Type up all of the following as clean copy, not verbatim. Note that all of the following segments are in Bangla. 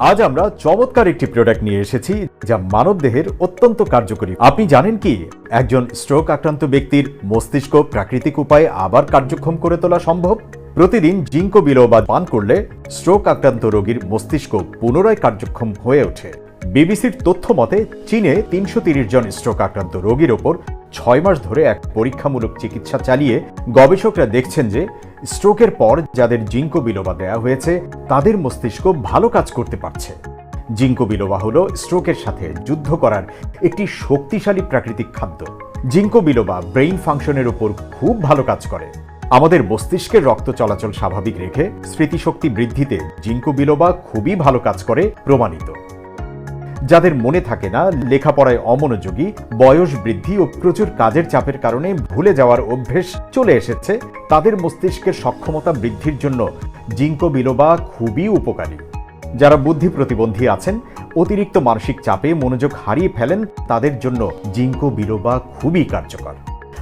আজ আমরা চমৎকার একটি প্রোডাক্ট নিয়ে এসেছি যা মানবদেহের অত্যন্ত কার্যকরী। আপনি জানেন কি একজন স্ট্রোক আক্রান্ত ব্যক্তির মস্তিষ্ক প্রাকৃতিক উপায়ে আবার কার্যক্ষম করে তোলা সম্ভব? প্রতিদিন জিঙ্কো বিলোবা পান করলে স্ট্রোক আক্রান্ত রোগীর মস্তিষ্ক পুনরায় কার্যক্ষম হয়ে ওঠে। বিবিসির তথ্য মতে চীনে ৩৩০ জন স্ট্রোক আক্রান্ত রোগীর ওপর ৬ মাস ধরে এক পরীক্ষামূলক চিকিৎসা চালিয়ে গবেষকরা দেখছেন যে স্ট্রোকের পর যাদের জিঙ্কো বিলোবা দেয়া হয়েছে তাদের মস্তিষ্ক ভালো কাজ করতে পারছে। জিঙ্কো বিলোবা হলো স্ট্রোকের সাথে যুদ্ধ করার একটি শক্তিশালী প্রাকৃতিক খাদ্য। জিঙ্কো বিলোবা ব্রেইন ফাংশনের উপর খুব ভালো কাজ করে। আমাদের মস্তিষ্কের রক্ত চলাচল স্বাভাবিক রেখে স্মৃতিশক্তি বৃদ্ধিতে জিঙ্কো বিলোবা খুবই ভালো কাজ করে, প্রমাণিত। যাদের মনে থাকে না, লেখাপড়ায় অমনোযোগী, বয়স বৃদ্ধি ও প্রচুর কাজের চাপের কারণে ভুলে যাওয়ার অভ্যেস চলে এসেছে, তাদের মস্তিষ্কের সক্ষমতা বৃদ্ধির জন্য জিঙ্কো বিলোবা খুবই উপকারী। যারা বুদ্ধি প্রতিবন্ধী আছেন, অতিরিক্ত মানসিক চাপে মনোযোগ হারিয়ে ফেলেন, তাদের জন্য জিঙ্কো বিলোবা খুবই কার্যকর।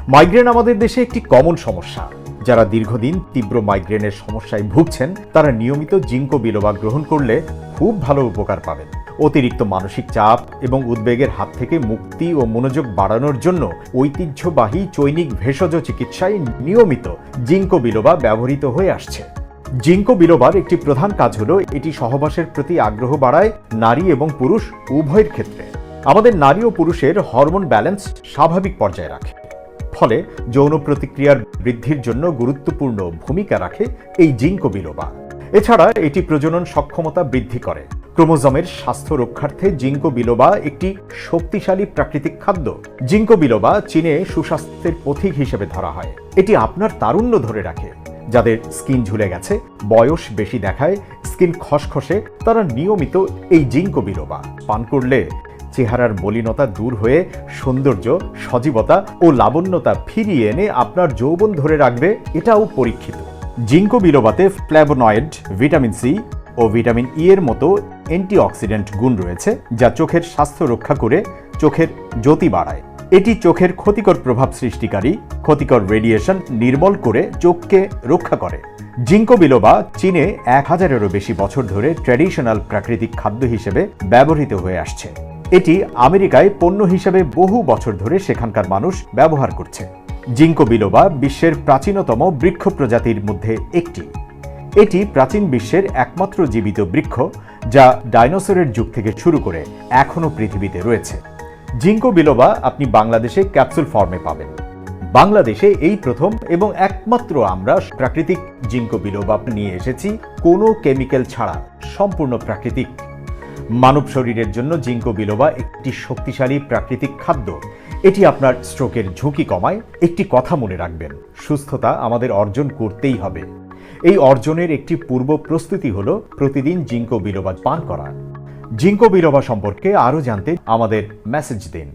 মাইগ্রেন আমাদের দেশে একটি কমন সমস্যা। যারা দীর্ঘদিন তীব্র মাইগ্রেনের সমস্যায় ভুগছেন তারা নিয়মিত জিঙ্কো বিলোবা গ্রহণ করলে খুব ভালো উপকার পাবেন। অতিরিক্ত মানসিক চাপ এবং উদ্বেগের হাত থেকে মুক্তি ও মনোযোগ বাড়ানোর জন্য ঐতিহ্যবাহী চৈনিক ভেষজ চিকিৎসায় নিয়মিত জিঙ্কো বিলোবা ব্যবহৃত হয়ে আসছে। জিঙ্কো বিলোবার একটি প্রধান কাজ হলো এটি সহবাসের প্রতি আগ্রহ বাড়ায় নারী এবং পুরুষ উভয়ের ক্ষেত্রে। আমাদের নারী ও পুরুষের হরমোন ব্যালেন্স স্বাভাবিক পর্যায়ে রাখে, ফলে যৌন প্রতিক্রিয়ার বৃদ্ধির জন্য গুরুত্বপূর্ণ ভূমিকা রাখে এই জিঙ্কো বিলোবা। এছাড়া এটি প্রজনন সক্ষমতা বৃদ্ধি করে। ক্রোমোজোমের স্বাস্থ্য রক্ষার্থে জিঙ্কো বিলোবা একটি শক্তিশালী প্রাকৃতিক খাদ্য। জিঙ্কো বিলোবা চীনে সুস্বাস্থ্যের পথিক হিসেবে ধরা হয়। এটি আপনার তারুণ্য ধরে রাখে। যাদের স্কিন ঝুলে গেছে, বয়স বেশি দেখায়, স্কিন খসখসে, তারা নিয়মিত এই জিঙ্কো বিলোবা পান করলে চেহারার মলিনতা দূর হয়ে সৌন্দর্য, সজীবতা ও লাবণ্যতা ফিরিয়ে এনে আপনার যৌবন ধরে রাখবে, এটাও পরীক্ষিত। জিঙ্কো বিলোবাতে ফ্ল্যাভোনয়েড, ভিটামিন সি ও ভিটামিন ই এর মতো অ্যান্টিঅক্সিডেন্ট গুণ রয়েছে, যা চোখের স্বাস্থ্য রক্ষা করে চোখের জ্যোতি বাড়ায়। এটি চোখের ক্ষতিকর প্রভাব সৃষ্টিকারী ক্ষতিকর রেডিয়েশন নির্মূল করে চোখকে রক্ষা করে। জিঙ্কো বিলোবা চীনে ১,০০০-এরও বেশি বছর ধরে ট্র্যাডিশনাল প্রাকৃতিক খাদ্য হিসেবে ব্যবহৃত হয়ে আসছে। এটি আমেরিকায় পণ্য হিসেবে বহু বছর ধরে সেখানকার মানুষ ব্যবহার করছে। জিঙ্কো বিলোবা বিশ্বের প্রাচীনতম বৃক্ষ প্রজাতির মধ্যে একটি। এটি প্রাচীন বিশ্বের একমাত্র জীবিত বৃক্ষ যা ডাইনোসরের যুগ থেকে শুরু করে এখনও পৃথিবীতে রয়েছে। জিঙ্কো বিলোবা আপনি বাংলাদেশে ক্যাপসুল ফর্মে পাবেন। বাংলাদেশে এই প্রথম এবং একমাত্র আমরা প্রাকৃতিক জিঙ্কো বিলোবা নিয়ে এসেছি, কোনো কেমিক্যাল ছাড়া, সম্পূর্ণ প্রাকৃতিক। মানব শরীরের জন্য জিঙ্কো বিলোবা একটি শক্তিশালী প্রাকৃতিক খাদ্য। এটি আপনার স্ট্রোকের ঝুঁকি কমায়। একটি কথা মনে রাখবেন, সুস্থতা আমাদের অর্জন করতেই হবে। এই অর্জনের একটি পূর্ব প্রস্তুতি হলো প্রতিদিন জিঙ্কো বিলোবা পান করা। জিঙ্কো বিলোবা সম্পর্কে আরও জানতে আমাদের মেসেজ দিন।